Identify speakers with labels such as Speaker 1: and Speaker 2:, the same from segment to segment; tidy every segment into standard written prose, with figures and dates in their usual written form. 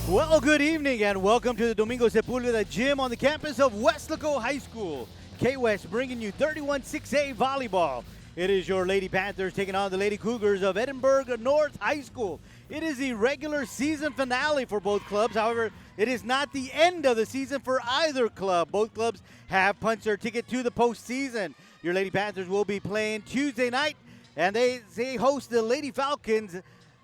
Speaker 1: Well, good evening and welcome to the Domingo Sepulveda gym on the campus of Weslaco High School. K-West bringing you 31-6A volleyball. It is your Lady Panthers taking on the Lady Cougars of Edinburg North High School. It is the regular season finale for both clubs. However, it is not the end of the season for either club. Both clubs have punched their ticket to the postseason. Your Lady Panthers will be playing Tuesday night, and they host the Lady Falcons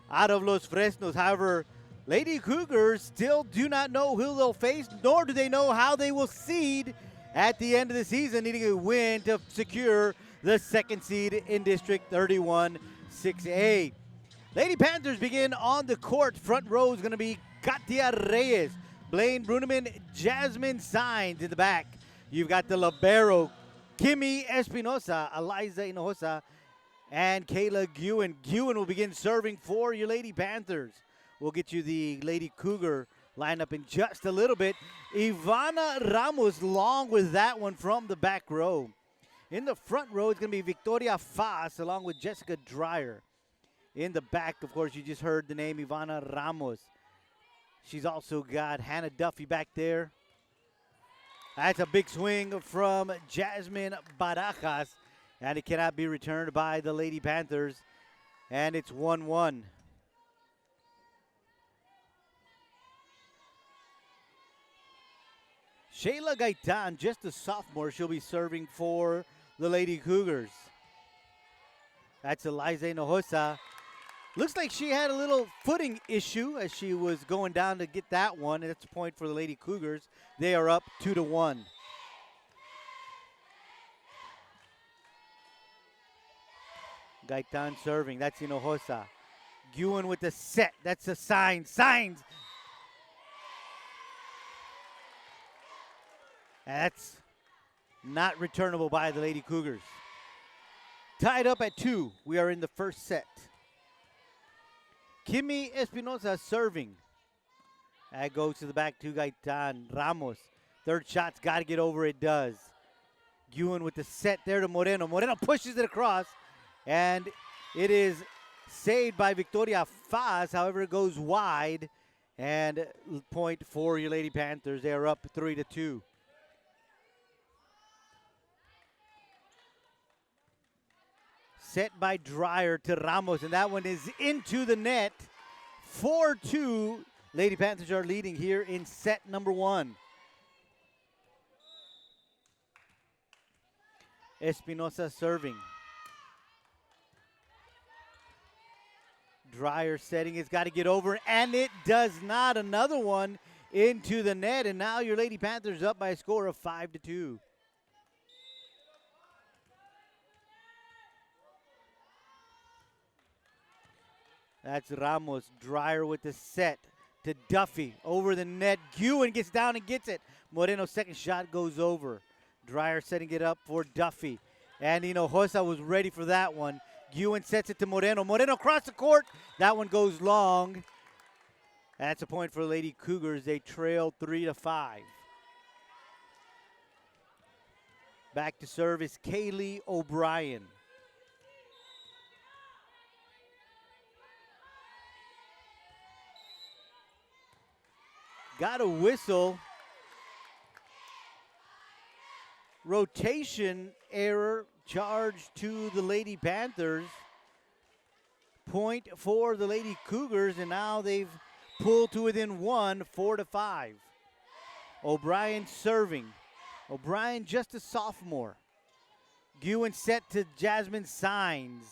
Speaker 1: out of Los Fresnos. However, Lady Cougars still do not know who they'll face, nor do they know how they will seed at the end of the season, needing a win to secure the second seed in District 31-6A. Lady Panthers begin on the court. Front row is going to be Katia Reyes, Blaine Bruneman, Jasmine Sainz in the back. You've got the libero, Kimmy Espinosa, Eliza Hinojosa, and Kayla Guin. Guin will begin serving for your Lady Panthers. We'll get you the Lady Cougar lineup in just a little bit. Ivana Ramos along with that one from the back row. In the front row, it's going to be Victoria Faz along with Jessica Dreyer. In the back, of course, you just heard the name Ivana Ramos. She's also got Hannah Duffy back there. That's a big swing from Jasmine Barajas, and it cannot be returned by the Lady Panthers, and it's 1-1. Shayla Gaitan, just a sophomore, she'll be serving for the Lady Cougars. That's Eliza Hinojosa. Looks like she had a little footing issue as she was going down to get that one. And that's a point for the Lady Cougars. They are up 2-1. Gaitan serving. That's Hinojosa. Guin with the set. That's a sign. Signs. That's not returnable by the Lady Cougars. Tied up at 2. We are in the first set. Kimmy Espinosa serving. That goes to the back to Gaitan. Ramos. Third shot's got to get over. It does. Guin with the set there to Moreno. Moreno pushes it across. And it is saved by Victoria Faz. However, it goes wide. And point for your Lady Panthers. They are up 3-2. Set by Dreyer to Ramos, and that one is into the net. 4-2. Lady Panthers are leading here in set number 1. Espinosa serving. Dreyer setting. It's got to get over, and it does not. Another one into the net, and now your Lady Panthers up by a score of 5-2. That's Ramos. Dreyer with the set to Duffy. Over the net. Guin gets down and gets it. Moreno's second shot goes over. Dreyer setting it up for Duffy. And Hinojosa was ready for that one. Guin sets it to Moreno. Moreno across the court. That one goes long. That's a point for the Lady Cougars. They trail 3-5. Back to service, Kaylee O'Brien. Got a whistle. Rotation error charged to the Lady Panthers. Point for the Lady Cougars, and now they've pulled to within 1, 4-5. O'Brien serving. O'Brien just a sophomore. Guin set to Jasmine Sainz.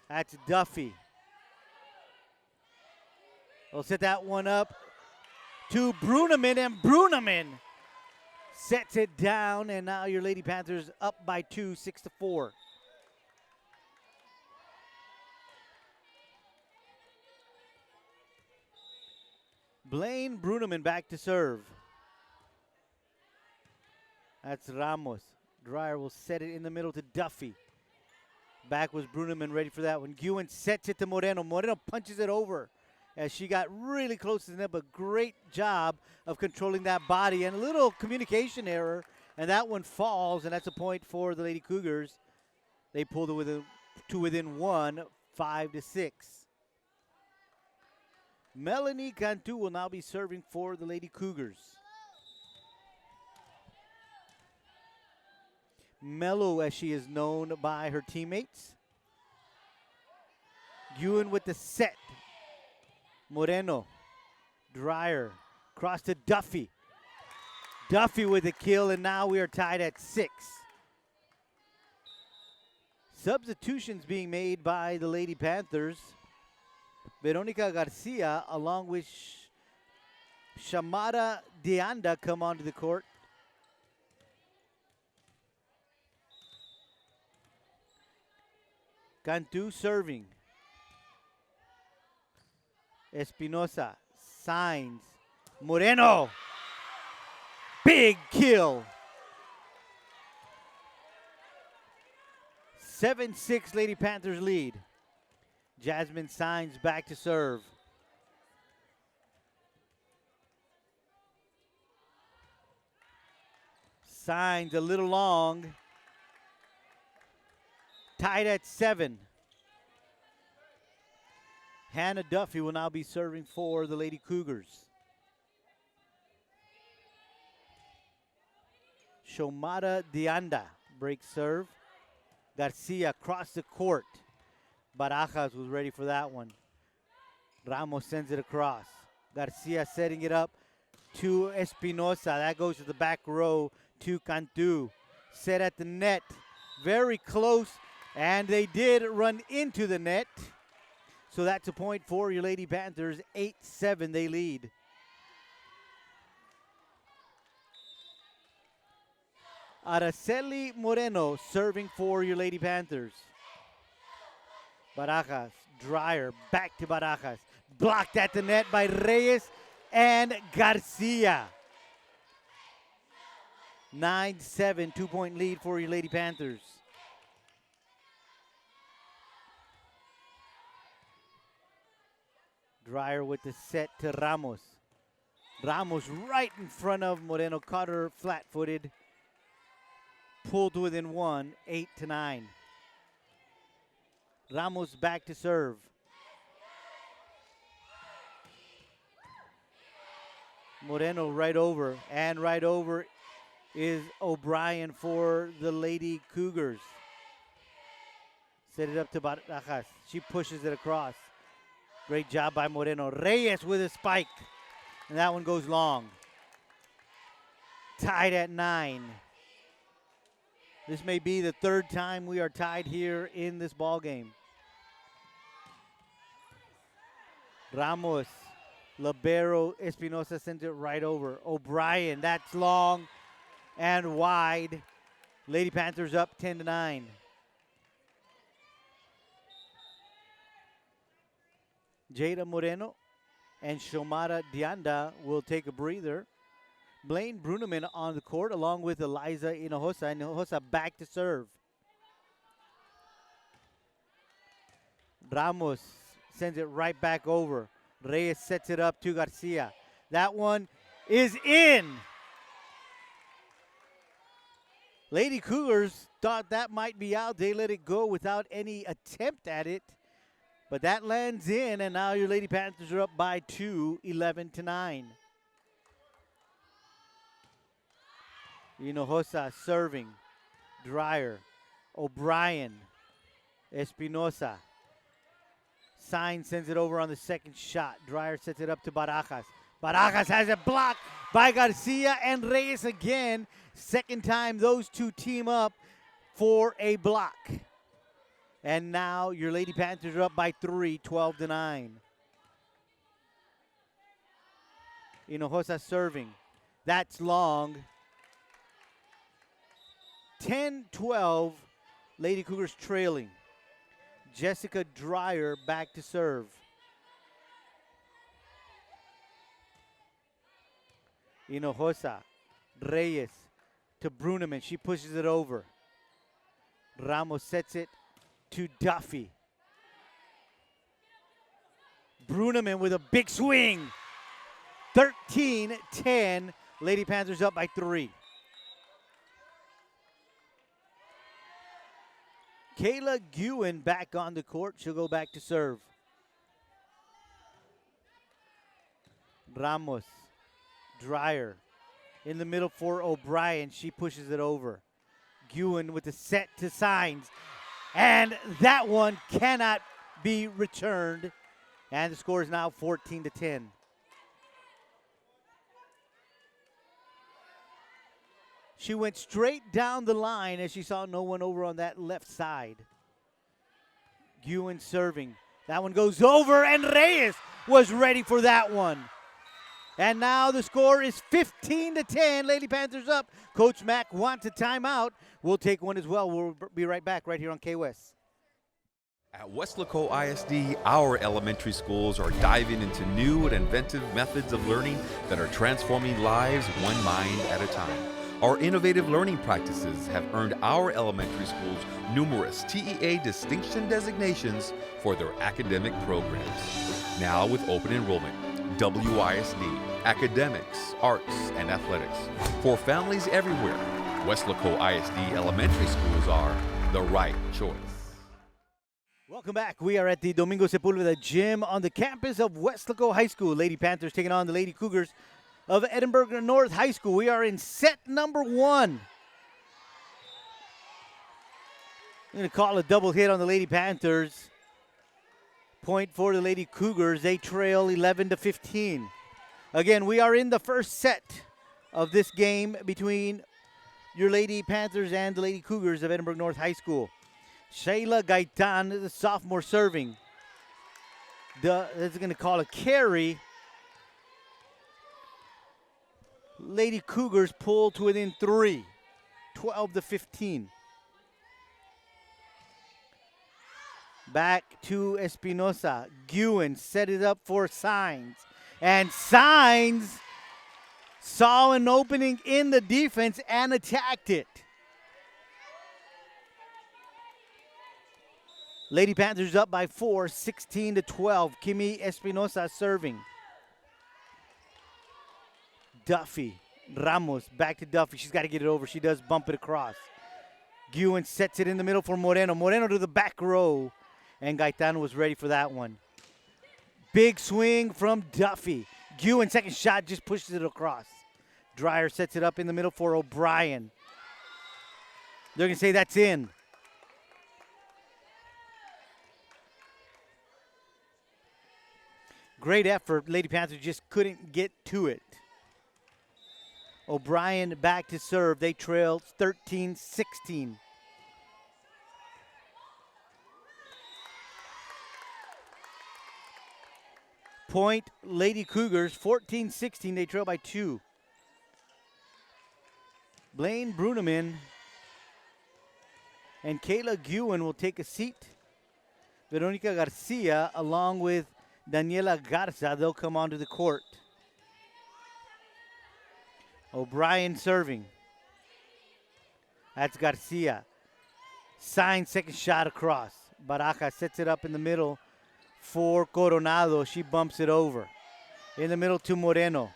Speaker 1: That's Duffy. They'll set that one up to Bruneman, and Bruneman sets it down, and now your Lady Panthers up by 2, 6-4. Blaine Bruneman back to serve. That's Ramos. Dreyer will set it in the middle to Duffy. Back was Bruneman ready for that one. Guin sets it to Moreno. Moreno punches it over as she got really close to the net, but great job of controlling that body, and a little communication error, and that one falls, and that's a point for the Lady Cougars. They pulled it to within 1, 5-6. Melanie Cantu will now be serving for the Lady Cougars. Mello, as she is known by her teammates. Ewan with the set. Moreno. Dreyer. Cross to Duffy. Duffy with a kill, and now we are tied at 6. Substitutions being made by the Lady Panthers. Veronica Garcia along with Shamara Dianda come onto the court. Cantu serving. Espinosa, Signs, Moreno. Big kill. 7-6 Lady Panthers lead. Jasmine Signs back to serve. Signs a little long. Tied at 7. Hannah Duffy will now be serving for the Lady Cougars. Shomada Dianda breaks serve. Garcia across the court. Barajas was ready for that one. Ramos sends it across. Garcia setting it up to Espinosa. That goes to the back row to Cantu. Set at the net. Very close. And they did run into the net. So that's a point for your Lady Panthers. 8-7 they lead. Araceli Moreno serving for your Lady Panthers. Barajas, Dreyer, back to Barajas. Blocked at the net by Reyes and Garcia. 9-7, 2-point lead for your Lady Panthers. Dreyer with the set to Ramos. Ramos right in front of Moreno. Caught her flat-footed. Pulled within 1, 8-9. Ramos back to serve. Moreno right over. And right over is O'Brien for the Lady Cougars. Set it up to Barajas. She pushes it across. Great job by Moreno. Reyes with a spike. And that one goes long. Tied at 9. This may be the third time we are tied here in this ball game. Ramos, Libero, Espinosa sends it right over. O'Brien, that's long and wide. Lady Panthers up 10-9. Jada Moreno and Shomara Dianda will take a breather. Blaine Bruneman on the court along with Eliza Hinojosa. Hinojosa back to serve. Ramos sends it right back over. Reyes sets it up to Garcia. That one is in. Lady Cougars thought that might be out. They let it go without any attempt at it. But that lands in, and now your Lady Panthers are up by 2, 11-9. Hinojosa serving. Dreyer. O'Brien. Espinosa. Sign sends it over on the second shot. Dreyer sets it up to Barajas. Barajas has it blocked by Garcia and Reyes again. Second time those two team up for a block. And now your Lady Panthers are up by 3, 12-9. Hinojosa serving. That's long. 10-12, Lady Cougars trailing. Jessica Dreyer back to serve. Hinojosa, Reyes to Bruneman. She pushes it over. Ramos sets it to Duffy. Bruneman with a big swing. 13-10. Lady Panthers up by 3. Kayla Guin back on the court. She'll go back to serve. Ramos. Dreyer. In the middle for O'Brien. She pushes it over. Guin with the set to Signs. And that one cannot be returned. And the score is now 14-10. She went straight down the line as she saw no one over on that left side. Guin serving. That one goes over, and Reyes was ready for that one. And now the score is 15-10. Lady Panthers up. Coach Mack wants a timeout. We'll take one as well. We'll be right back right here on K-West.
Speaker 2: At Weslaco ISD, our elementary schools are diving into new and inventive methods of learning that are transforming lives one mind at a time. Our innovative learning practices have earned our elementary schools numerous TEA distinction designations for their academic programs. Now with open enrollment, WISD, academics, arts, and athletics. For families everywhere, Weslaco ISD elementary schools are the right choice.
Speaker 1: Welcome back. We are at the Domingo Sepulveda gym on the campus of Weslaco High School. Lady Panthers taking on the Lady Cougars of Edinburg North High School. We are in set number 1. I'm going to call a double hit on the Lady Panthers. Point for the Lady Cougars. They trail 11-15. Again, we are in the first set of this game between your Lady Panthers and the Lady Cougars of Edinburg North High School. Shayla Gaitan, the sophomore, serving. That's going to call a carry. Lady Cougars pull to within 3, 12-15. Back to Espinosa. Guin set it up for Signs. And Signs saw an opening in the defense and attacked it. Lady Panthers up by 4, 16-12. Kimi Espinosa serving. Duffy. Ramos back to Duffy. She's got to get it over. She does bump it across. Guin sets it in the middle for Moreno. Moreno to the back row. And Gaitan was ready for that one. Big swing from Duffy. Guin, second shot, just pushes it across. Dreyer sets it up in the middle for O'Brien. They're going to say that's in. Great effort. Lady Panthers just couldn't get to it. O'Brien back to serve. They trailed 13-16. Point, Lady Cougars, 14-16. They trail by 2. Blaine Bruneman and Kayla Guin will take a seat. Veronica Garcia along with Daniela Garza, they'll come onto the court. O'Brien serving. That's Garcia. Signs, second shot across. Baraja sets it up in the middle for Coronado. She bumps it over. In the middle to Moreno.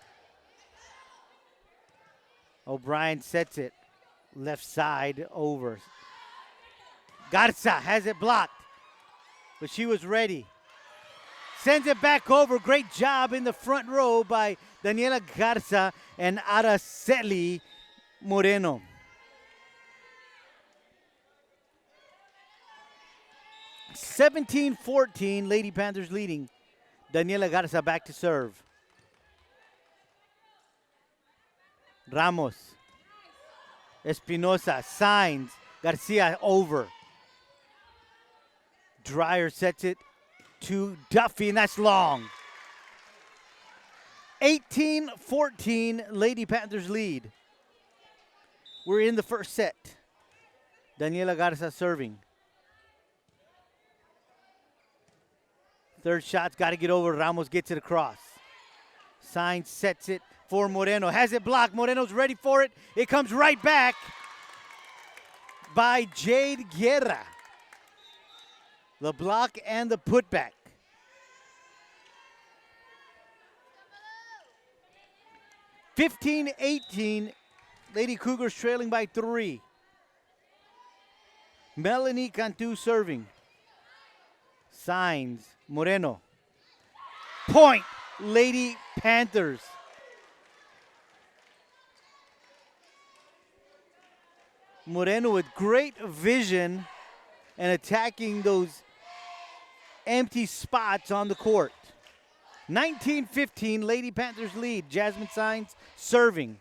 Speaker 1: O'Brien sets it. Left side over. Garza has it blocked. But she was ready. Sends it back over. Great job in the front row by Daniela Garza and Araceli Moreno. (17-14), Lady Panthers leading. Daniela Garza back to serve. Ramos. Espinosa. Signs. Garcia over. Dreyer sets it to Duffy, and that's long. 18-14, Lady Panthers lead. We're in the first set. Daniela Garza serving. Third shot's got to get over. Ramos gets it across. Signs sets it for Moreno. Has it blocked. Moreno's ready for it. It comes right back by Jade Guerra. The block and the putback. (15-18), Lady Cougars trailing by 3. Melanie Cantu serving. Signs. Moreno. Point. Lady Panthers. Moreno with great vision and attacking those empty spots on the court. 19-15, Lady Panthers lead. Jasmine Signs serving.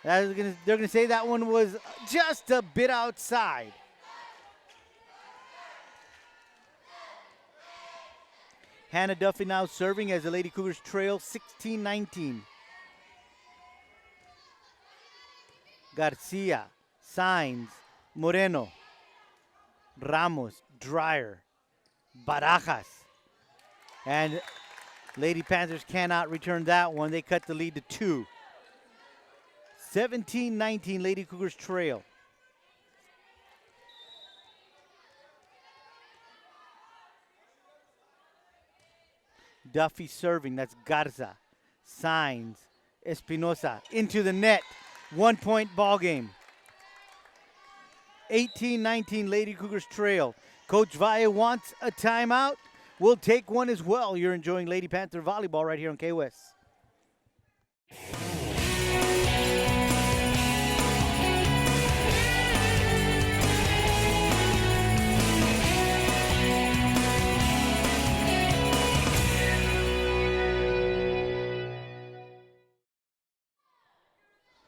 Speaker 1: They're going to say that one was just a bit outside. Hannah Duffy now serving as the Lady Cougars trail 16-19. Garcia, Signs, Moreno, Ramos, Dreyer, Barajas. And Lady Panthers cannot return that one. They cut the lead to 2. 17-19, Lady Cougars trail. Duffy serving, that's Garza. Signs, Espinosa, into the net. 1-point ball game. 18-19, Lady Cougars trail. Coach Valle wants a timeout. We'll take one as well. You're enjoying Lady Panther volleyball right here on KWS.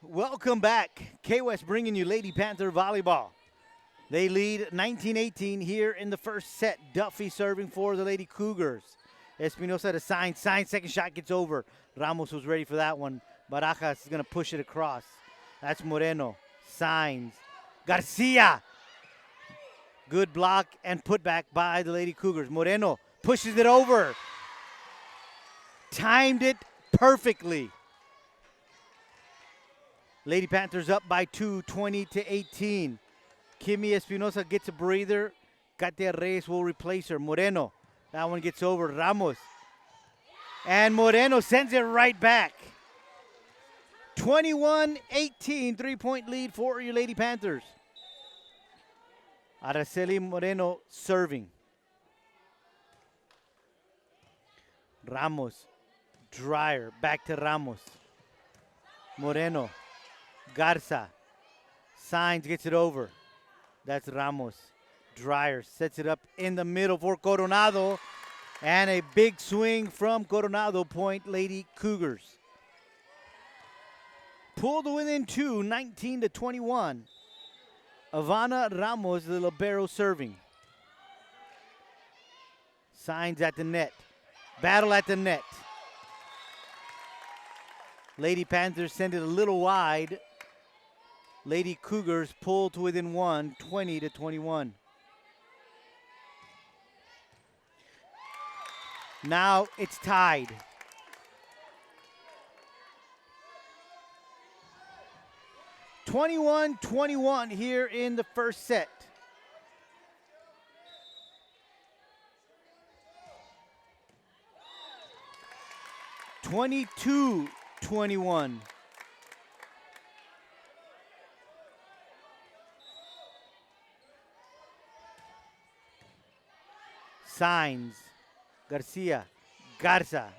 Speaker 1: Welcome back. KWS bringing you Lady Panther volleyball. They lead 19-18 here in the first set. Duffy serving for the Lady Cougars. Espinosa to Signs. Signs, second shot gets over. Ramos was ready for that one. Barajas is going to push it across. That's Moreno. Signs. Garcia. Good block and put back by the Lady Cougars. Moreno pushes it over. Timed it perfectly. Lady Panthers up by 2, 20-18. Kimmy Espinosa gets a breather. Katia Reyes will replace her. Moreno, that one gets over. Ramos. And Moreno sends it right back. 21-18, 3-point lead for your Lady Panthers. Araceli Moreno serving. Ramos, Dreyer, back to Ramos. Moreno. Garza, Signs gets it over. That's Ramos. Dreyer sets it up in the middle for Coronado. And a big swing from Coronado, point Lady Cougars. Pulled within 2, 19-21. Ivana Ramos, the libero serving. Signs at the net. Battle at the net. Lady Panthers send it a little wide. Lady Cougars pull to within 1, 20-21. Now it's tied. (21-21) here in the first set. (22-21). Signs, Garcia, Garza.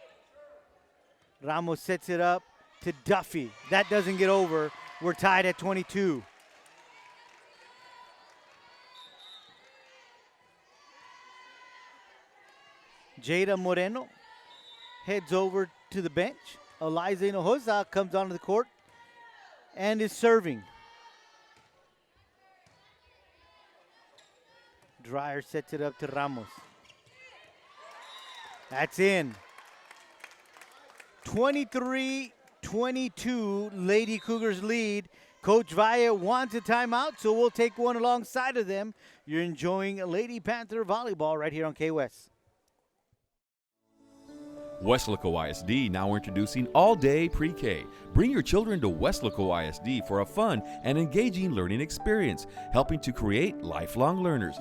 Speaker 1: Ramos sets it up to Duffy. That doesn't get over. We're tied at 22. Jada Moreno heads over to the bench. Eliza Hinojosa comes onto the court and is serving. Dreyer sets it up to Ramos. That's in. 23-22, Lady Cougars lead. Coach Valle wants a timeout, so we'll take one alongside of them. You're enjoying Lady Panther volleyball right here on KWS.
Speaker 2: Weslaco ISD now introducing all-day pre-K. Bring your children to Weslaco ISD for a fun and engaging learning experience, helping to create lifelong learners.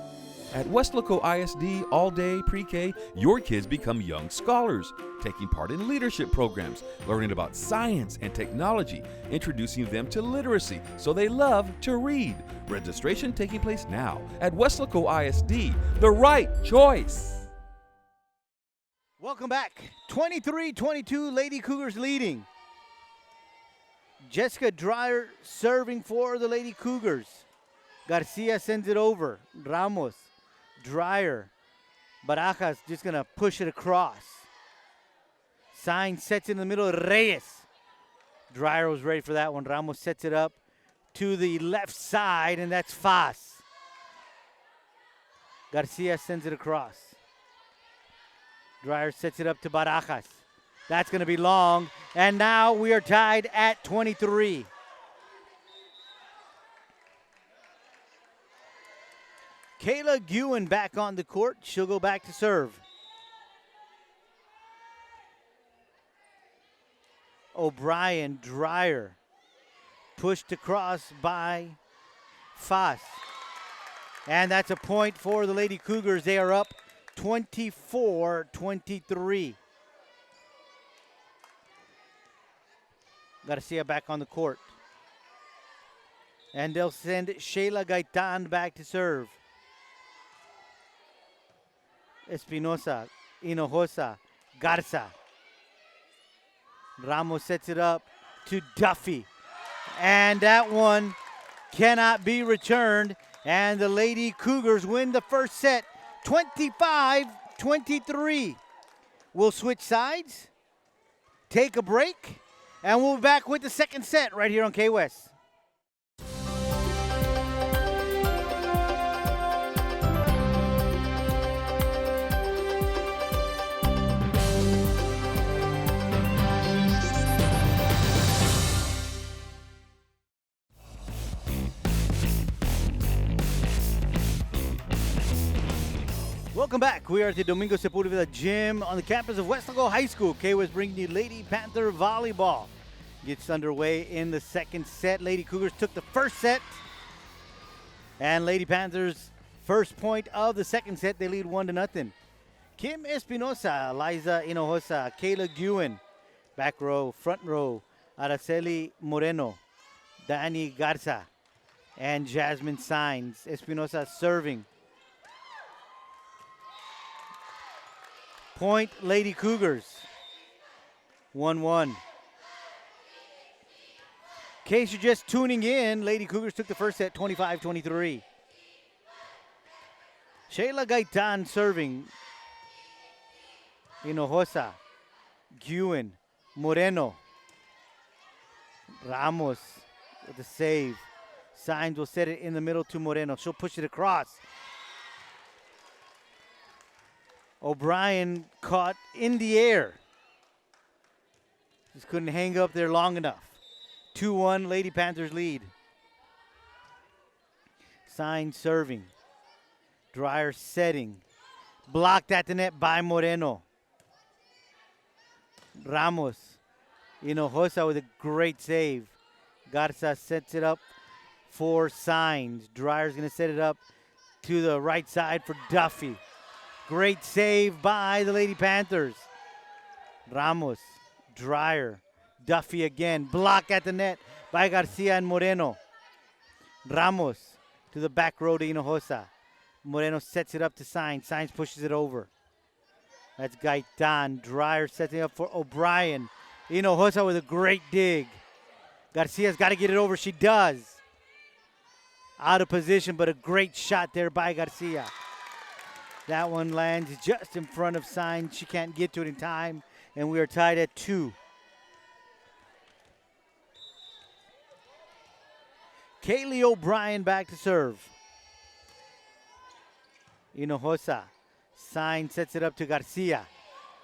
Speaker 2: At Weslaco ISD All-Day Pre-K, your kids become young scholars, taking part in leadership programs, learning about science and technology, introducing them to literacy so they love to read. Registration taking place now at Weslaco ISD, the right choice.
Speaker 1: Welcome back. 23-22, Lady Cougars leading. Jessica Dreyer serving for the Lady Cougars. Garcia sends it over. Ramos, Dreyer, Barajas just going to push it across. Sainz sets it in the middle. Reyes. Dreyer was ready for that one. Ramos sets it up to the left side, and that's Faz. Garcia sends it across. Dreyer sets it up to Barajas. That's going to be long, and now we are tied at 23. Kayla Guin back on the court. She'll go back to serve. O'Brien, Dreyer, pushed across by Faz. And that's a point for the Lady Cougars. They are up 24-23. Garcia back on the court. And they'll send Sheila Gaitan back to serve. Espinosa, Hinojosa, Garza. Ramos sets it up to Duffy. And that one cannot be returned. And the Lady Cougars win the first set, 25-23. We'll switch sides, take a break, and we'll be back with the second set right here on K-West. Welcome back. We are at the Domingo Sepulveda gym on the campus of Weslaco High School. K-West bringing you Lady Panther Volleyball. Gets underway in the second set. Lady Cougars took the first set. And Lady Panthers, first point of the second set. They lead 1-0. Kim Espinosa, Liza Hinojosa, Kayla Guin. Back row, front row, Araceli Moreno, Dani Garza, and Jasmine Sainz. Espinosa serving. Point, Lady Cougars. 1-1. In case you're just tuning in, Lady Cougars took the first set 25-23. Sheila Gaitan serving. Hinojosa, Guin, Moreno. Ramos with the save. Sainz will set it in the middle to Moreno. She'll push it across. O'Brien caught in the air. Just couldn't hang up there long enough. 2-1, Lady Panthers lead. Sainz serving. Dreyer setting. Blocked at the net by Moreno. Ramos. Hinojosa with a great save. Garza sets it up for Sainz. Dreyer's going to set it up to the right side for Duffy. Great save by the Lady Panthers. Ramos, Dreyer, Duffy again. Block at the net by Garcia and Moreno. Ramos to the back row to Hinojosa. Moreno sets it up to Sainz. Sainz pushes it over. That's Gaitan. Dreyer setting up for O'Brien. Hinojosa with a great dig. Garcia's got to get it over. She does. Out of position, but a great shot there by Garcia. That one lands just in front of Sainz. She can't get to it in time, and we are tied at 2. Kaylee O'Brien back to serve. Hinojosa. Sainz sets it up to Garcia.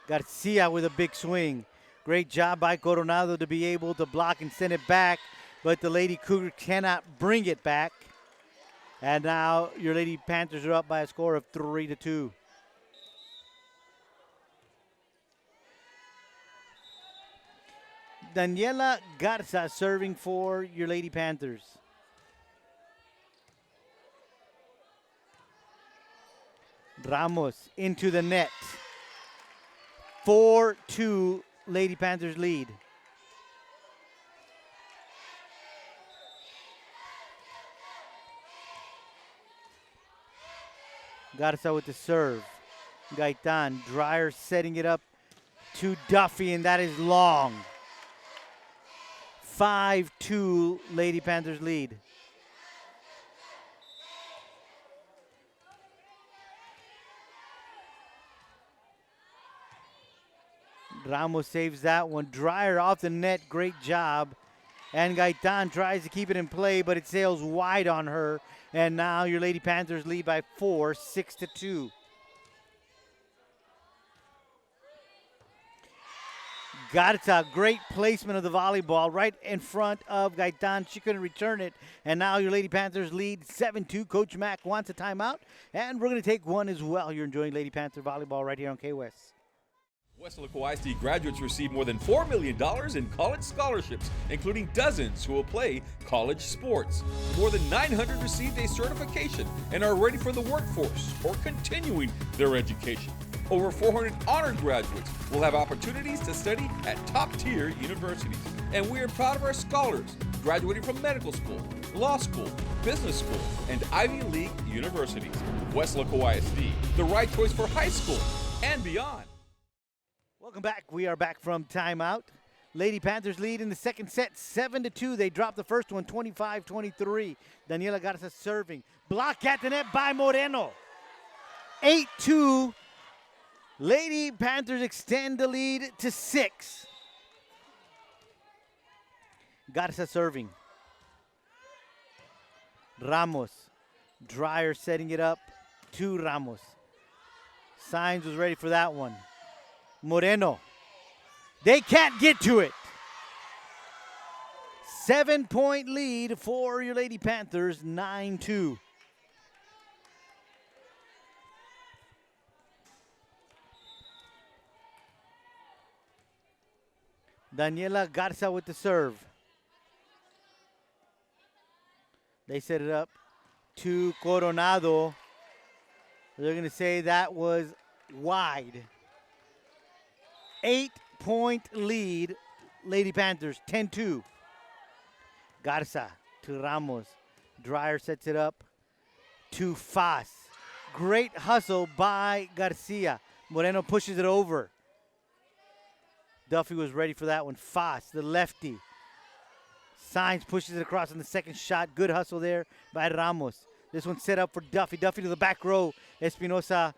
Speaker 1: Garcia with a big swing. Great job by Coronado to be able to block and send it back, but the Lady Cougar cannot bring it back. And now your Lady Panthers are up by a score of 3-2. Daniela Garza serving for your Lady Panthers. Ramos into the net. 4-2 Lady Panthers lead. Garza with the serve. Gaitan. Dreyer setting it up to Duffy, and that is long. 5-2, Lady Panthers lead. Ramos saves that one. Dreyer off the net, great job. And Gaitan tries to keep it in play, but it sails wide on her. And now your Lady Panthers lead by 4, 6-2. Garza, great placement of the volleyball right in front of Gaitan. She couldn't return it. And now your Lady Panthers lead 7-2. Coach Mack wants a timeout. And we're going to take one as well. You're enjoying Lady Panther volleyball right here on K-West.
Speaker 2: Weslaco ISD graduates receive more than $4 million in college scholarships, including dozens who will play college sports. More than 900 received a certification and are ready for the workforce or continuing their education. Over 400 honor graduates will have opportunities to study at top-tier universities. And we are proud of our scholars graduating from medical school, law school, business school, and Ivy League universities. Weslaco ISD, the right choice for high school and beyond.
Speaker 1: Welcome back. We are back from timeout. Lady Panthers lead in the second set, 7-2. They dropped the first one, 25-23. Daniela Garza serving. Block at the net by Moreno. 8-2. Lady Panthers extend the lead to 6. Garza serving. Ramos. Dreyer setting it up to Ramos. Sainz was ready for that one. Moreno. They can't get to it. 7-point lead for your Lady Panthers, 9-2. Daniela Garza with the serve. They set it up to Coronado. They're going to say that was wide. 8-point lead, Lady Panthers, 10-2. Garza to Ramos. Dreyer sets it up to Faz. Great hustle by Garcia. Moreno pushes it over. Duffy was ready for that one. Faz, the lefty. Sainz pushes it across on the second shot. Good hustle there by Ramos. This one set up for Duffy. Duffy to the back row. Espinosa,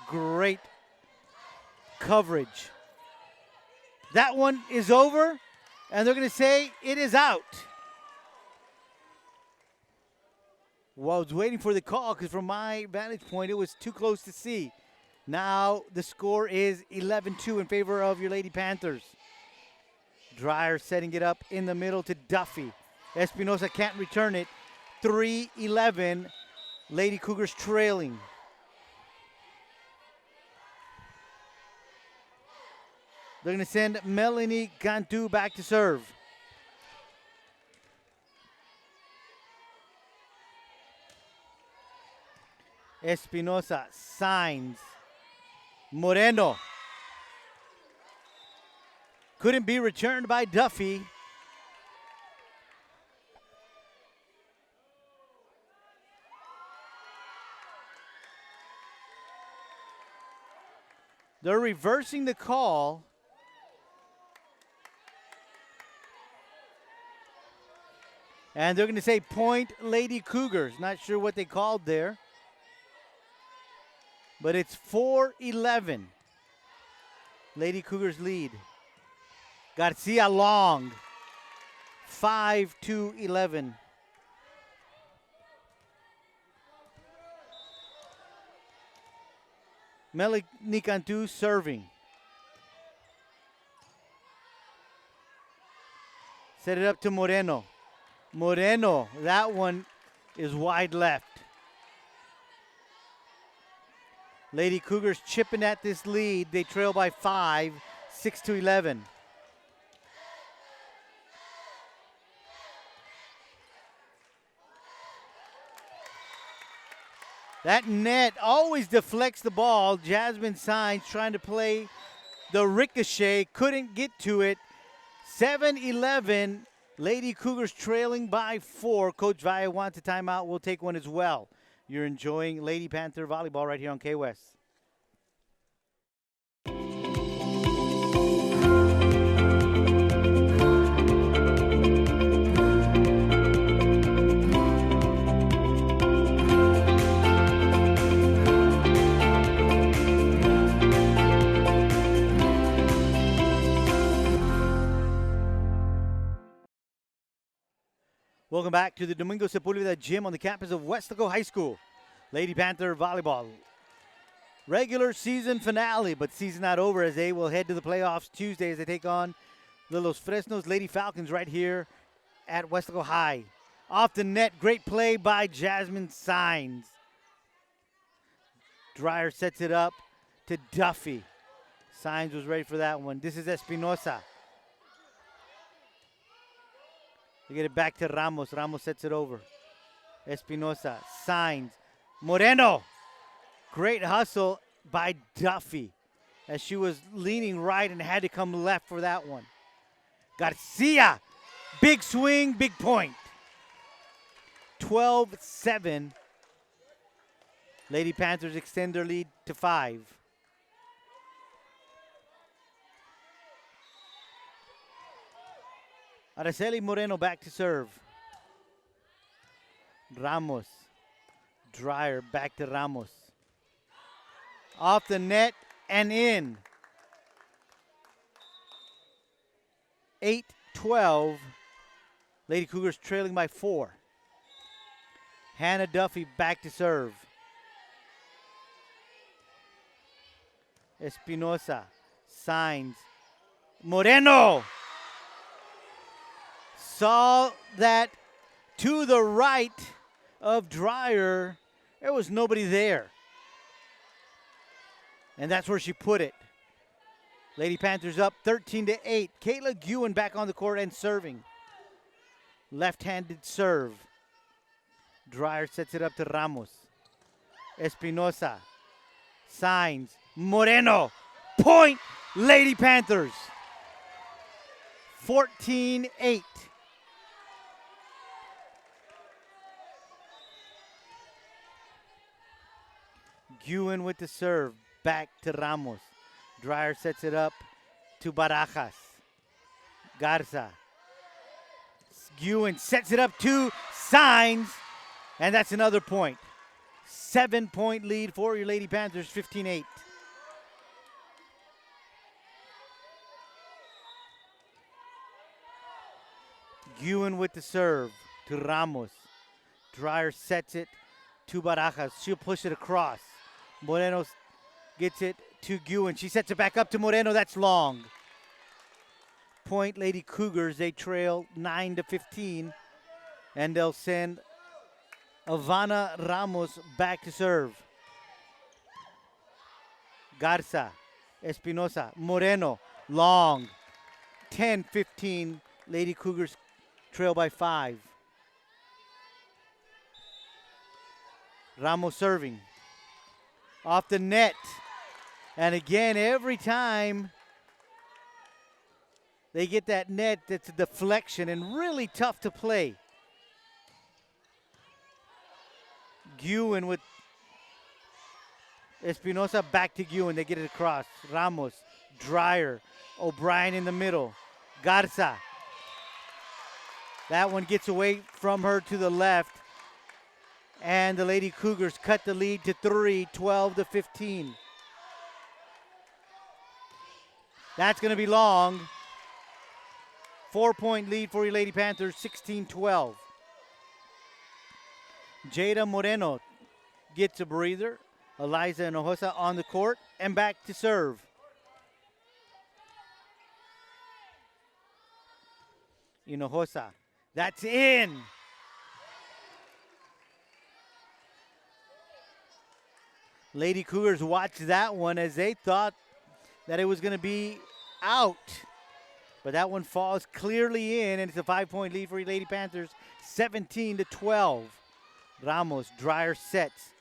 Speaker 1: great coverage. That one is over, and they're going to say it is out. Well, I was waiting for the call because from my vantage point, it was too close to see. Now the score is 11-2 in favor of your Lady Panthers. Dreyer setting it up in the middle to Duffy. Espinosa can't return it. 3-11, Lady Cougars trailing. They're going to send Melanie Cantu back to serve. Espinosa, Sainz, Moreno. Couldn't be returned by Duffy. They're reversing the call. And they're going to say point Lady Cougars. Not sure what they called there. But it's 4-11. Lady Cougars lead. Garcia long. 5-11. Melanie Cantu serving. Set it up to Moreno. Moreno, that one is wide left. Lady Cougars chipping at this lead. They trail by 5, 6-11. That net always deflects the ball. Jasmine Sainz trying to play the ricochet. Couldn't get to it. 7-11. Lady Cougars trailing by 4. Coach Valle wants a timeout. We'll take one as well. You're enjoying Lady Panther volleyball right here on K-West. Welcome back to the Domingo Sepulveda gym on the campus of Weslaco High School. Lady Panther Volleyball. Regular season finale, but season not over as they will head to the playoffs Tuesday as they take on the Los Fresnos Lady Falcons right here at Weslaco High. Off the net, great play by Jasmine Signs. Dreyer sets it up to Duffy. Signs was ready for that one. This is Espinosa. They get it back to Ramos. Ramos sets it over. Espinosa, Signs, Moreno. Great hustle by Duffy as she was leaning right and had to come left for that one. Garcia, big swing, big point. 12-7. Lady Panthers extend their lead to 5. Araceli Moreno back to serve. Ramos. Dreyer back to Ramos. Off the net and in. 8-12. Lady Cougars trailing by 4. Hannah Duffy back to serve. Espinosa. Signs. Moreno. Saw that to the right of Dreyer, there was nobody there. And that's where she put it. Lady Panthers up 13-8. Kayla Guin back on the court and serving. Left-handed serve. Dreyer sets it up to Ramos. Espinosa. Signs. Moreno. Point. Lady Panthers. 14-8. Guin with the serve. Back to Ramos. Dreyer sets it up to Barajas. Garza. Guin sets it up to Signs. And that's another point. 7-point lead for your Lady Panthers, 15-8. Guin with the serve to Ramos. Dreyer sets it to Barajas. She'll push it across. Moreno gets it to Guin. She sets it back up to Moreno. That's long. Point Lady Cougars. They trail 9-15. And they'll send Ivana Ramos back to serve. Garza. Espinosa. Moreno. Long. 10-15. Lady Cougars trail by 5. Ramos serving. Off the net. And again, every time they get that net, that's a deflection and really tough to play. Guin with Espinosa back to Guin. They get it across. Ramos, Dreyer, O'Brien in the middle. Garza. That one gets away from her to the left. And the Lady Cougars cut the lead to 3, 12-15. That's going to be long. 4-point lead for your Lady Panthers, 16-12. Jada Moreno gets a breather. Eliza Hinojosa on the court and back to serve. Hinojosa. That's in. Lady Cougars watched that one as they thought that it was going to be out. But that one falls clearly in, and it's a 5-point lead for your Lady Panthers, 17-12. Ramos, Dreyer sets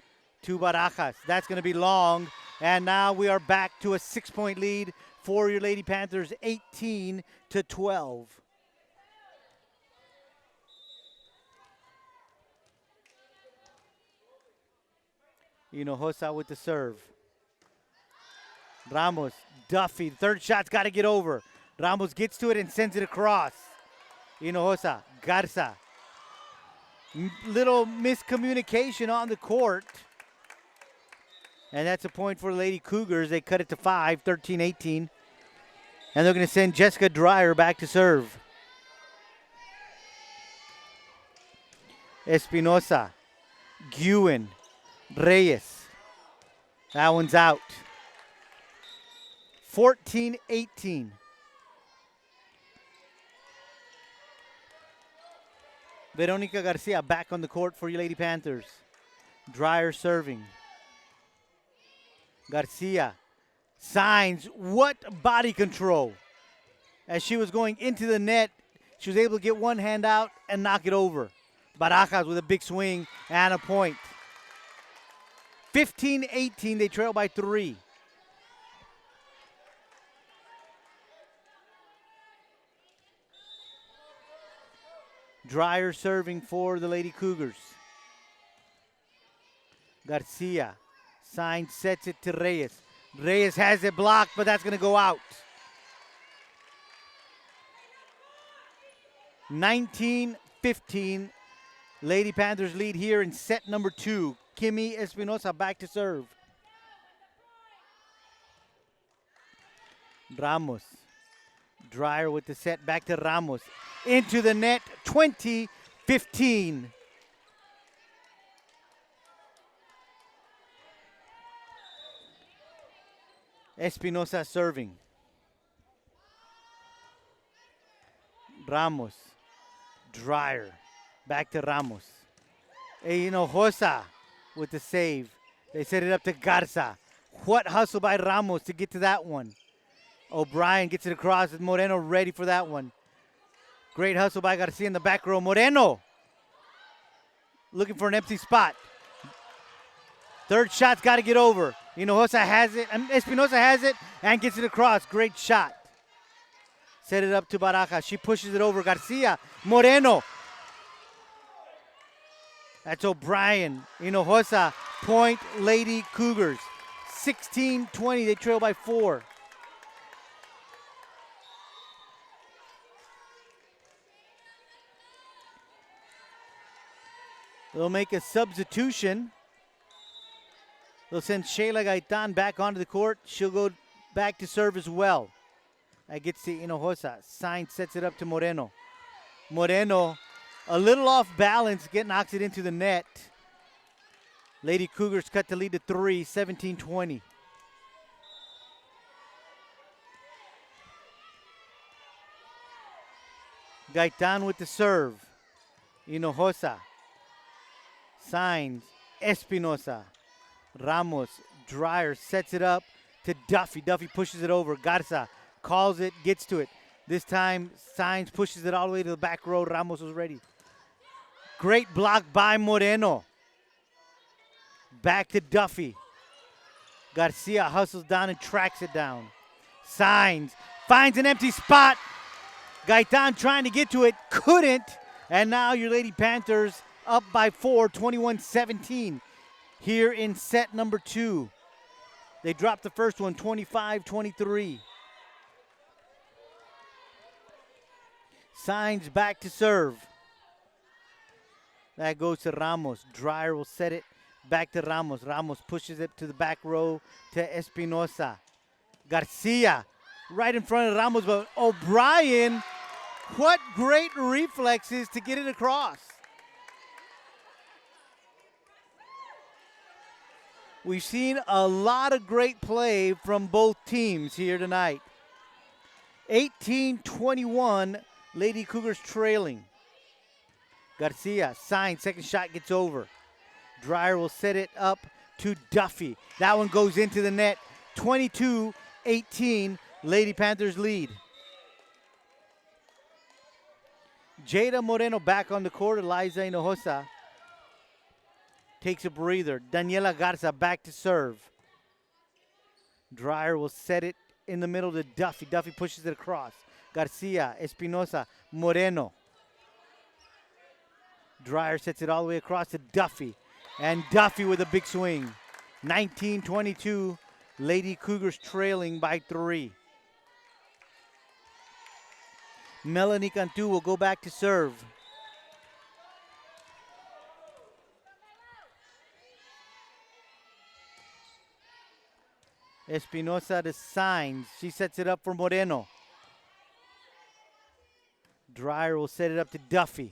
Speaker 1: to Barajas. That's going to be long. And now we are back to a 6-point lead for your Lady Panthers, 18-12. Hinojosa with the serve. Ramos, Duffy, third shot's got to get over. Ramos gets to it and sends it across. Hinojosa, Garza. Little miscommunication on the court. And that's a point for Lady Cougars. They cut it to 5, 13-18. And they're going to send Jessica Dreyer back to serve. Espinosa, Guin, Reyes. That one's out. 14-18. Veronica Garcia back on the court for you Lady Panthers. Dreyer serving. Garcia signs. What body control. As she was going into the net, she was able to get one hand out and knock it over. Barajas with a big swing and a point. 15-18, they trail by 3. Dreyer serving for the Lady Cougars. Garcia signs, sets it to Reyes. Reyes has it blocked, but that's going to go out. 19-15. Lady Panthers lead here in set number 2. Kimmy Espinosa back to serve. Ramos. Dreyer with the set back to Ramos. Into the net, 20-15. Espinosa serving. Ramos. Dreyer. Back to Ramos. Hinojosa with the save. They set it up to Garza. What hustle by Ramos to get to that one. O'Brien gets it across with Moreno ready for that one. Great hustle by Garcia in the back row. Moreno looking for an empty spot. Third shot's got to get over. Hinojosa has it. Espinosa has it and gets it across. Great shot. Set it up to Barajas. She pushes it over. Garcia. Moreno. That's O'Brien. Hinojosa. Point Lady Cougars. 16-20. They trail by 4. They'll make a substitution. They'll send Sheila Gaitan back onto the court. She'll go back to serve as well. That gets to Hinojosa. Sainz sets it up to Moreno. Moreno, a little off balance, knocks it into the net. Lady Cougars cut the lead to 3, 17-20. Gaitan with the serve. Hinojosa. Sainz. Espinosa. Ramos. Dreyer sets it up to Duffy. Duffy pushes it over. Garza calls it, gets to it. This time, Sainz pushes it all the way to the back row. Ramos was ready. Great block by Moreno. Back to Duffy. Garcia hustles down and tracks it down. Sainz finds an empty spot. Gaitan trying to get to it, couldn't. And now your Lady Panthers up by 4, 21-17. Here in set number 2. They dropped the first one, 25-23. Sainz back to serve. That goes to Ramos. Dreyer will set it back to Ramos. Ramos pushes it to the back row to Espinosa. Garcia right in front of Ramos, but O'Brien, what great reflexes to get it across. We've seen a lot of great play from both teams here tonight. 18-21, Lady Cougars trailing. Garcia, Sainz, second shot gets over. Dreyer will set it up to Duffy. That one goes into the net. 22-18, Lady Panthers lead. Jada Moreno back on the court. Eliza Hinojosa takes a breather. Daniela Garza back to serve. Dreyer will set it in the middle to Duffy. Duffy pushes it across. Garcia, Espinosa, Moreno. Dreyer sets it all the way across to Duffy. And Duffy with a big swing. 19-22, Lady Cougars trailing by 3. Melanie Cantu will go back to serve. Espinosa to Sainz. She sets it up for Moreno. Dreyer will set it up to Duffy.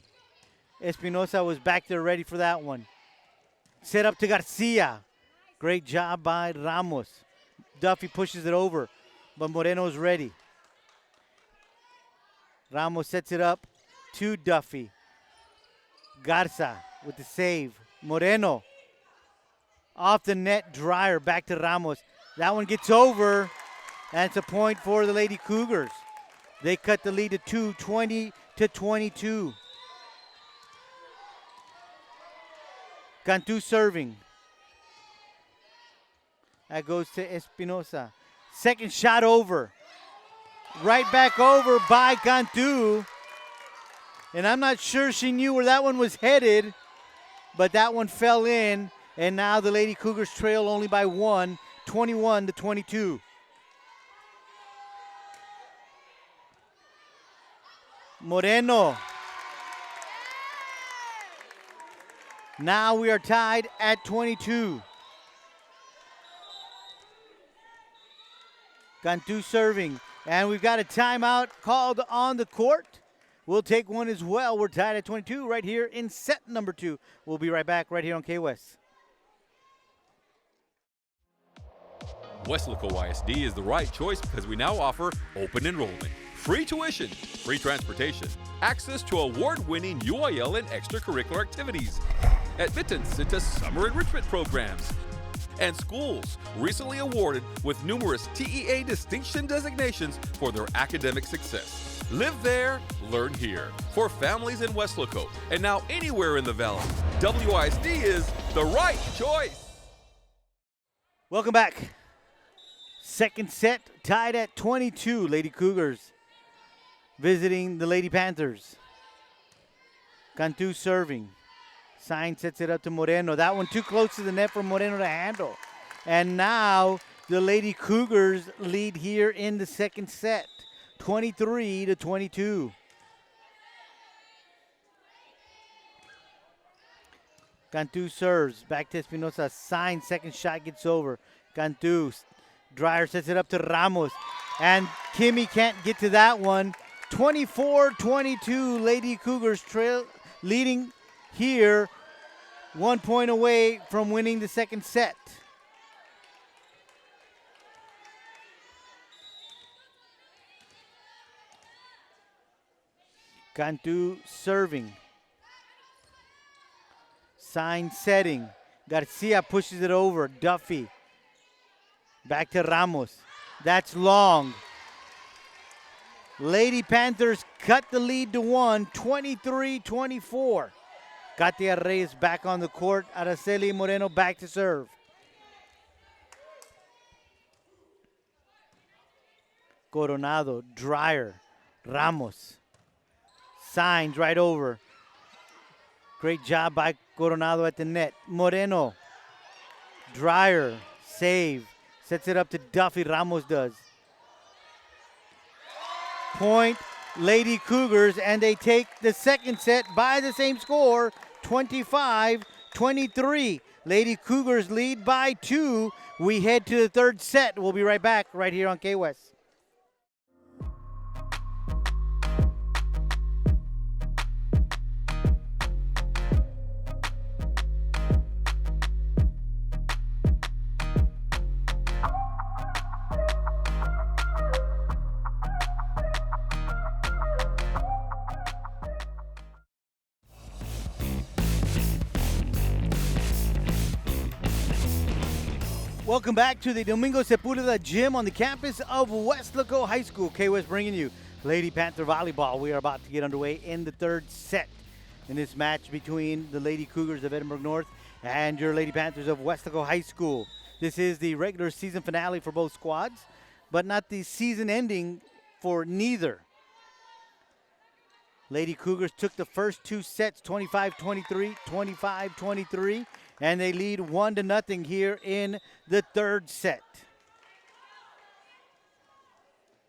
Speaker 1: Espinosa was back there ready for that one. Set up to Garcia. Great job by Ramos. Duffy pushes it over, but Moreno's ready. Ramos sets it up to Duffy. Garza with the save. Moreno off the net. Dreyer back to Ramos. That one gets over. And it's a point for the Lady Cougars. They cut the lead to 20-22. Cantu serving. That goes to Espinosa. Second shot over. Right back over by Cantu. And I'm not sure she knew where that one was headed, but that one fell in. And now the Lady Cougars trail only by one, 21-22. Moreno. Now we are tied at 22. Cantu serving. And we've got a timeout called on the court. We'll take one as well. We're tied at 22 right here in set number 2. We'll be right back right here on K-West.
Speaker 2: Weslaco ISD is the right choice because we now offer open enrollment, free tuition, free transportation, access to award-winning UIL and extracurricular activities, admittance into summer enrichment programs, and schools recently awarded with numerous TEA distinction designations for their academic success. Live there, learn here. For families in Weslaco and now anywhere in the Valley, WISD is the right choice.
Speaker 1: Welcome back. Second set tied at 22. Lady Cougars visiting the Lady Panthers. Cantu serving. Sign sets it up to Moreno. That one too close to the net for Moreno to handle. And now the Lady Cougars lead here in the second set, 23-22. Cantu serves. Back to Espinosa. Sign. Second shot gets over. Cantu. Dreyer sets it up to Ramos. And Kimmy can't get to that one. 24-22. Lady Cougars trail leading here. 1 point away from winning the second set. Cantu serving. Sign setting. Garcia pushes it over. Duffy. Back to Ramos. That's long. Lady Panthers cut the lead to 1, 23-24. Katia Reyes back on the court. Araceli Moreno back to serve. Coronado, Dreyer, Ramos. Signs right over. Great job by Coronado at the net. Moreno, Dreyer, save. Sets it up to Duffy. Ramos does. Point, Lady Cougars, and they take the second set by the same score, 25-23. Lady Cougars lead by 2. We head to the third set. We'll be right back right here on K-West. Welcome back to the Domingo Sepulveda Gym on the campus of Weslaco High School. K-West bringing you Lady Panther Volleyball. We are about to get underway in the third set in this match between the Lady Cougars of Edinburg North and your Lady Panthers of Weslaco High School. This is the regular season finale for both squads, but not the season ending for neither. Lady Cougars took the first 2 sets, 25-23, 25-23. And they lead 1-0 here in the third set.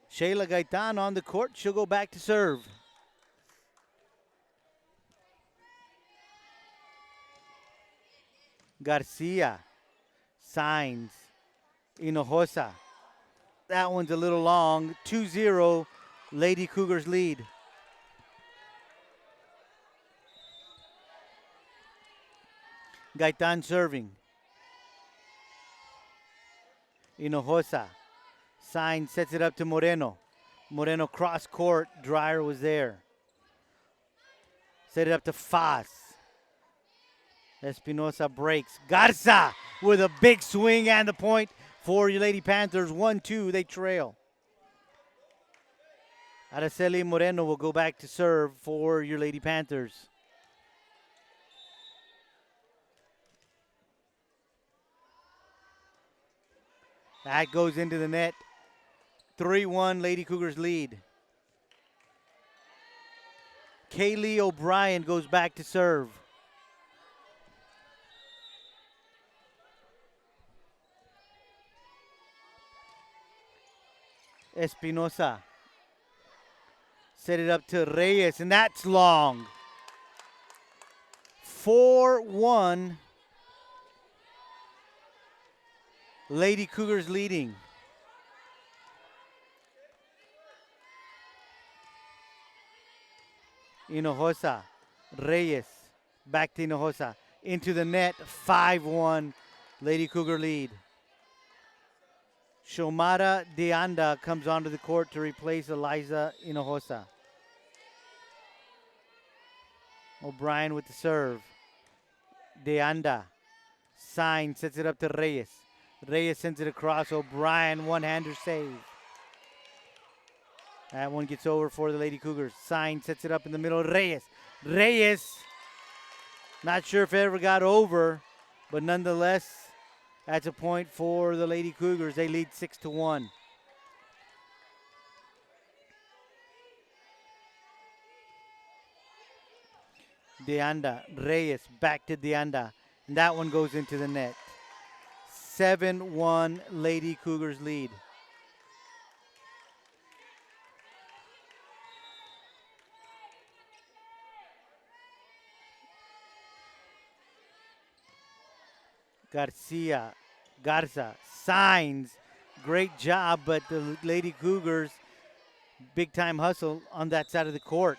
Speaker 1: Shayla Gaitan on the court. She'll go back to serve. Garcia. Signs. Hinojosa. That one's a little long. 2-0. Lady Cougars lead. Gaitan serving. Hinojosa. Sign sets it up to Moreno. Moreno cross court. Dreyer was there. Set it up to Faz. Espinosa breaks. Garza with a big swing and the point for your Lady Panthers. 1-2, they trail. Araceli Moreno will go back to serve for your Lady Panthers. That goes into the net. 3-1, Lady Cougars lead. Kaylee O'Brien goes back to serve. Espinosa. Set it up to Reyes, and that's long. 4-1. Lady Cougars leading. Hinojosa. Reyes. Back to Hinojosa. Into the net. 5-1. Lady Cougar lead. Shomara Deanda comes onto the court to replace Eliza Hinojosa. O'Brien with the serve. Deanda. Sign sets it up to Reyes. Reyes sends it across. O'Brien, one-hander save. That one gets over for the Lady Cougars. Sign sets it up in the middle. Reyes. Reyes. Not sure if it ever got over, but nonetheless, that's a point for the Lady Cougars. They lead 6-1. Deanda. Reyes back to Deanda. And that one goes into the net. 7-1 Lady Cougars lead. Garza signs. Great job, but the Lady Cougars, big time hustle on that side of the court.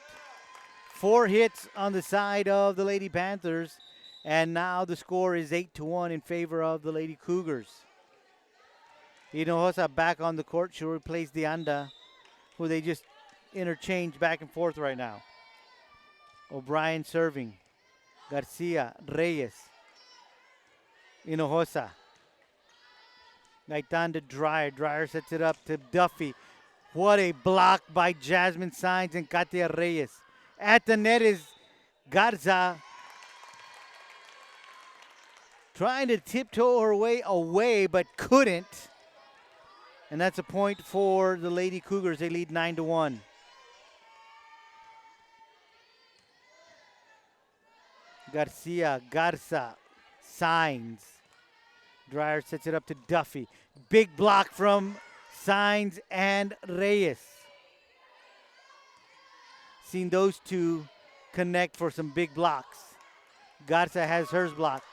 Speaker 1: 4 hits on the side of the Lady Panthers, and now the score is 8-1 in favor of the Lady Cougars. Hinojosa back on the court. She'll replace Deanda, who they just interchange back and forth right now. O'Brien serving. Garcia, Reyes. Hinojosa. Gaitan to Dreyer. Dreyer sets it up to Duffy. What a block by Jasmine Sainz and Katia Reyes. At the net is Garza. Trying to tiptoe her way away, but couldn't. And that's a point for the Lady Cougars. They lead 9-1. Garza, Sainz. Dreyer sets it up to Duffy. Big block from Sainz and Reyes. Seen those two connect for some big blocks. Garza has hers blocked.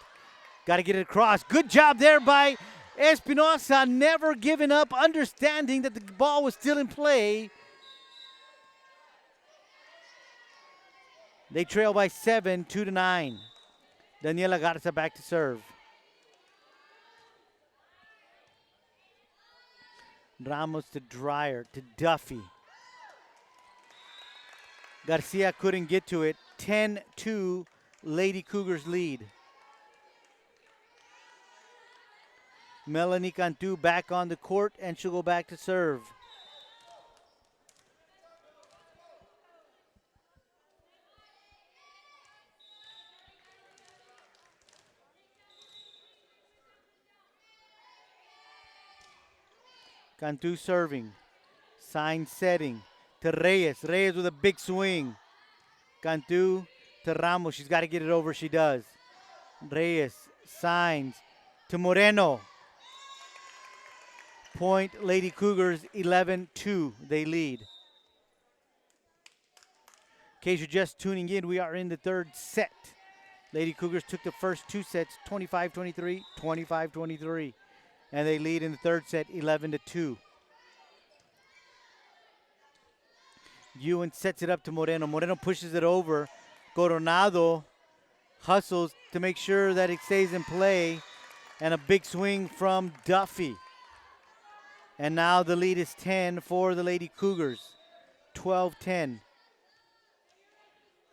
Speaker 1: Got to get it across. Good job there by Espinosa, never giving up, understanding that the ball was still in play. They trail by 7, 2-9. Daniela Garza back to serve. Ramos to Dreyer, to Duffy. Garcia couldn't get to it. 10-2, Lady Cougars lead. Melanie Cantu back on the court, and she'll go back to serve. Cantu serving. Sign setting to Reyes. Reyes with a big swing. Cantu to Ramos. She's got to get it over. She does. Reyes signs to Moreno. Point Lady Cougars 11-2. They lead. In case you're just tuning in, we are in the third set. Lady Cougars took the first 2 sets 25-23, 25-23. And they lead in the third set 11-2. Ewan sets it up to Moreno. Moreno pushes it over. Coronado hustles to make sure that it stays in play, and a big swing from Duffy. And now the lead is 10 for the Lady Cougars, 12-10.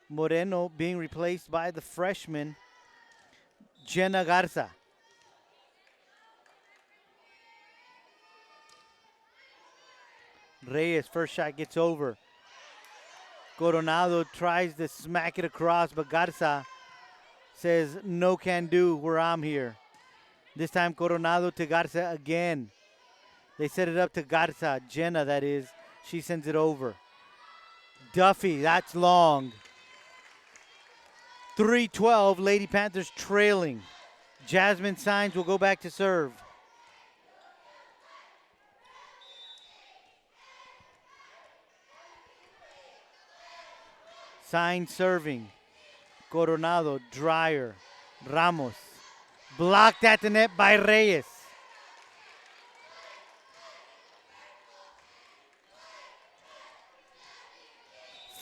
Speaker 1: Moreno being replaced by the freshman, Jenna Garza. Reyes, first shot gets over. Coronado tries to smack it across, but Garza says, no can do where I'm here. This time Coronado to Garza again. They set it up to Garza, Jenna that is. She sends it over. Duffy, that's long. 3-12, Lady Panthers trailing. Jasmine Signs will go back to serve. Signs serving. Coronado, Dreyer, Ramos. Blocked at the net by Reyes.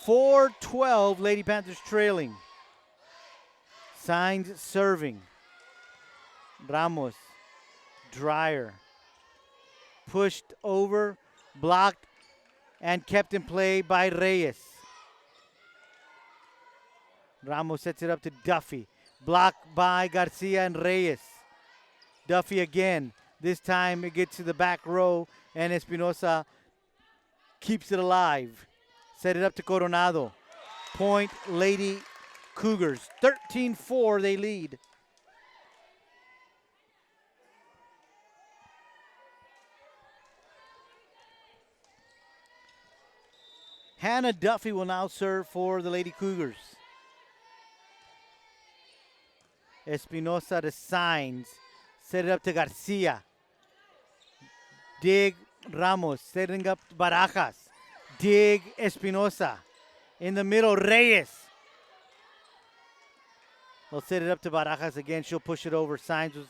Speaker 1: (4-12), Lady Panthers trailing. Signs serving. Ramos, Dreyer. Pushed over, blocked, and kept in play by Reyes. Ramos sets it up to Duffy. Blocked by Garcia and Reyes. Duffy again. This time it gets to the back row, and Espinosa keeps it alive. Set it up to Coronado. Point, Lady Cougars. 13-4, they lead. Hannah Duffy will now serve for the Lady Cougars. Espinosa to Signs. Set it up to Garcia. Dig Ramos. Setting up Barajas. Dig Espinosa. In the middle, Reyes. They'll set it up to Barajas again. She'll push it over. Signs was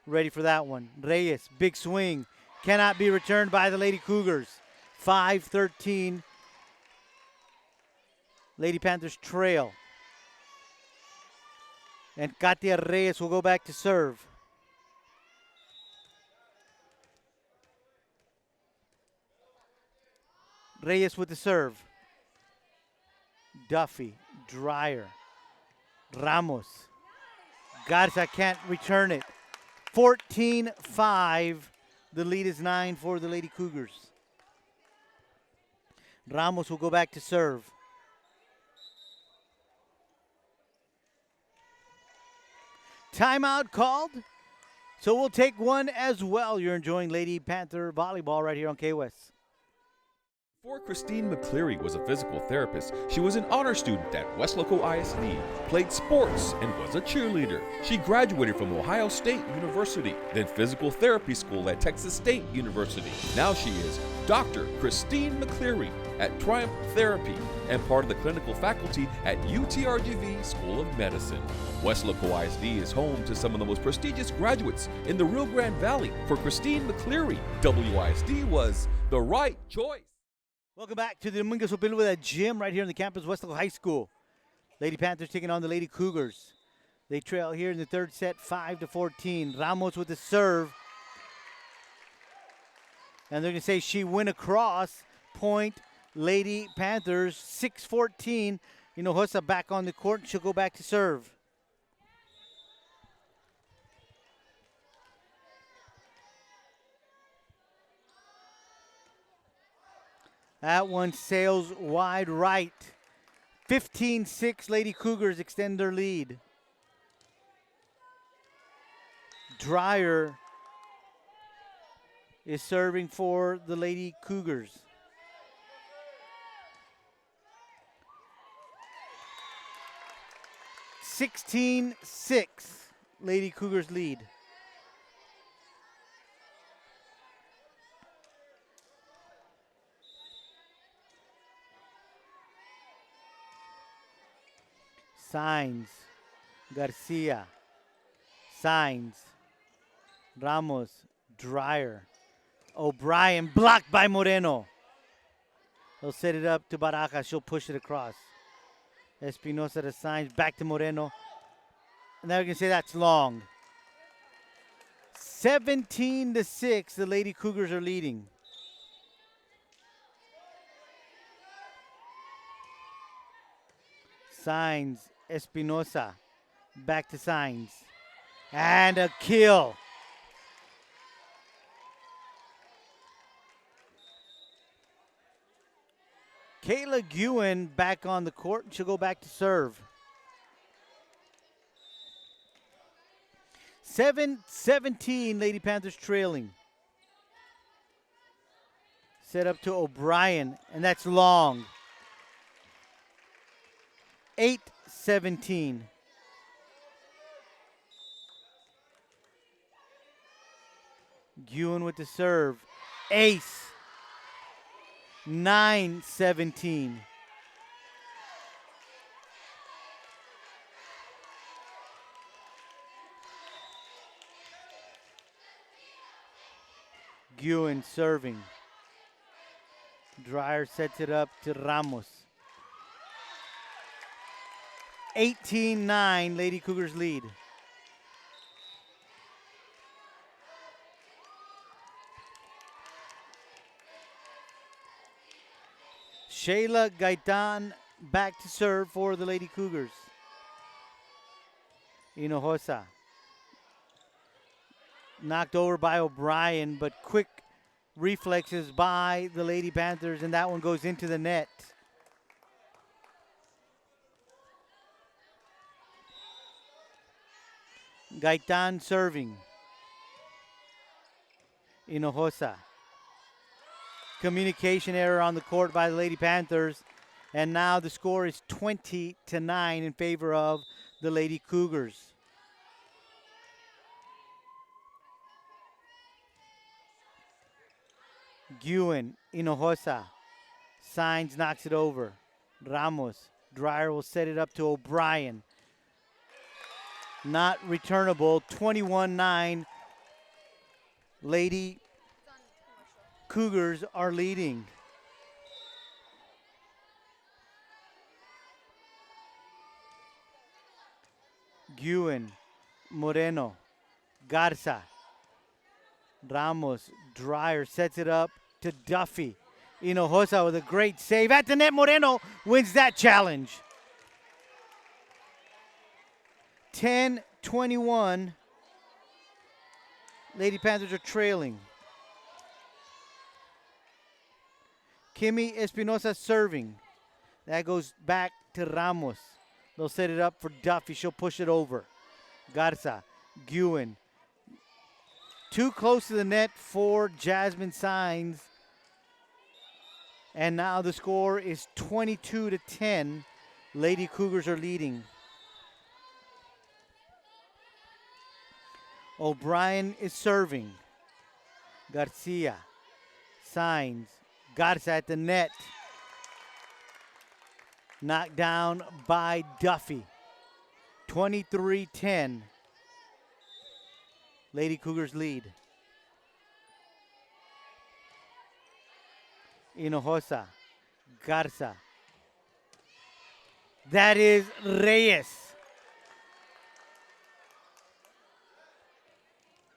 Speaker 1: ready for that one. Reyes, big swing. Cannot be returned by the Lady Cougars. 5-13. Lady Panthers trail. And Katia Reyes will go back to serve. Reyes with the serve. Duffy, Dreyer, Ramos. Garza can't return it. 14-5. The lead is 9 for the Lady Cougars. Ramos will go back to serve. Timeout called. So we'll take one as well. You're enjoying Lady Panther volleyball right here on KWS.
Speaker 2: Before Christine McCleary was a physical therapist, she was an honor student at Weslaco ISD, played sports, and was a cheerleader. She graduated from Ohio State University, then physical therapy school at Texas State University. Now she is Dr. Christine McCleary at Triumph Therapy and part of the clinical faculty at UTRGV School of Medicine. Weslaco ISD is home to some of the most prestigious graduates in the Rio Grande Valley. For Christine McCleary, WISD was the right choice.
Speaker 1: Welcome back to the Domingo Sepulveda gym right here in the campus of Weslaco High School. Lady Panthers taking on the Lady Cougars. They trail here in the third set, 5-14. Ramos with the serve. And they're going to say she went across. Point, Lady Panthers, 6-14. Hinojosa back on the court. She'll go back to serve. That one sails wide right. 15-6, Lady Cougars extend their lead. Dreyer is serving for the Lady Cougars. (16-6), Lady Cougars lead. Signs, Garcia, Signs, Ramos, Dreyer, O'Brien, blocked by Moreno. They'll set it up to Barajas. She'll push it across. Espinosa to Signs, back to Moreno. And now we can say that's long. 17-6, the Lady Cougars are leading. Signs, Espinosa, back to Signs. And a kill. Kayla Guin back on the court. She'll go back to serve. 7-17, Lady Panthers trailing. Set up to O'Brien, and that's long. 8-17. Guin with the serve. Ace. 9-17. Guin serving. Dreyer sets it up to Ramos. 18-9, Lady Cougars lead. Shayla Gaitan back to serve for the Lady Cougars. Hinojosa. Knocked over by O'Brien, but quick reflexes by the Lady Panthers, and that one goes into the net. Gaitan serving. Hinojosa. Communication error on the court by the Lady Panthers, and now the score is 20-9 in favor of the Lady Cougars. Guin, Hinojosa. Signs knocks it over. Ramos. Dreyer will set it up to O'Brien. Not returnable. 21-9. Lady Cougars are leading. Guin, Moreno, Garza. Ramos, Dreyer sets it up to Duffy. Hinojosa with a great save. At the net, Moreno wins that challenge. 10-21. Lady Panthers are trailing. Kimmy Espinosa serving. That goes back to Ramos. They'll set it up for Duffy. She'll push it over. Garza, Guin. Too close to the net for Jasmine Signs. And now the score is 22-10. Lady Cougars are leading. O'Brien is serving. Garcia. Signs. Garza at the net. Knocked down by Duffy. 23-10. Lady Cougars lead. Hinojosa. Garza. That is Reyes.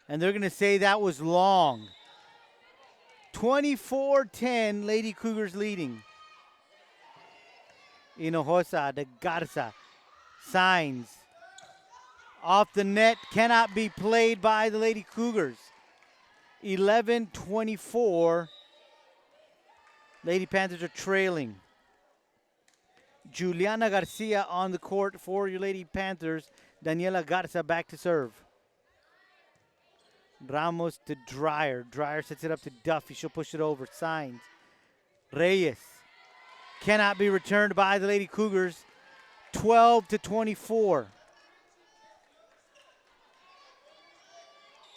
Speaker 1: And they're going to say that was long. 24-10, Lady Cougars leading. Hinojosa to Garza. Signs. Off the net, cannot be played by the Lady Cougars. 11-24. Lady Panthers are trailing. Juliana Garcia on the court for your Lady Panthers. Daniela Garza back to serve. Ramos to Dreyer. Dreyer sets it up to Duffy. She'll push it over. Signs. Reyes. Cannot be returned by the Lady Cougars. 12-24.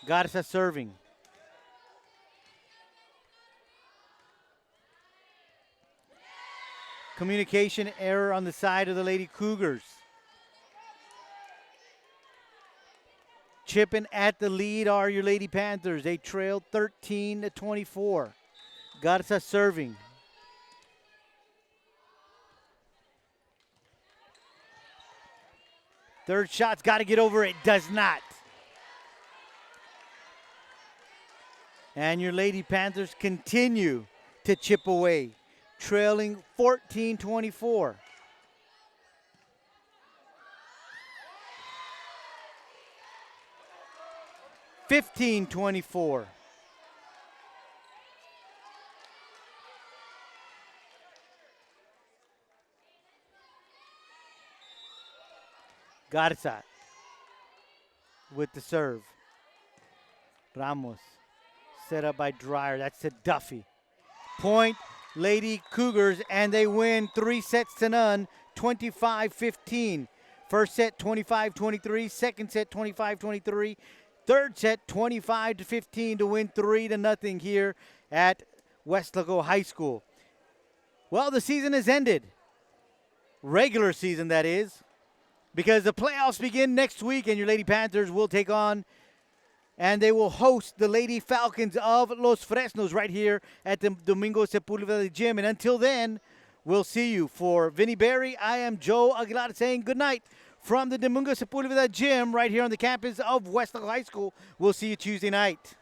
Speaker 1: Garza serving. Communication error on the side of the Lady Cougars. Chipping at the lead are your Lady Panthers. They trail 13-24. Garza serving. Third shot's got to get over. It does not. And your Lady Panthers continue to chip away, trailing 14-24. (15-24). Garza with the serve. Ramos set up by Dreyer. That's to Duffy. Point, Lady Cougars, and they win 3-0, 25-15. First set 25-23, second set 25-23, third set 25-15 to win 3-0 here at Weslaco High School. Well, the season has ended. Regular season, that is, because the playoffs begin next week, and your Lady Panthers will take on and they will host the Lady Falcons of Los Fresnos right here at the Domingo Sepulveda Gym. And until then, we'll see you. For Vinny Berry, I am Joe Aguilar saying good night from the Domingo Sepulveda Gym right here on the campus of Weslaco High School. We'll see you Tuesday night.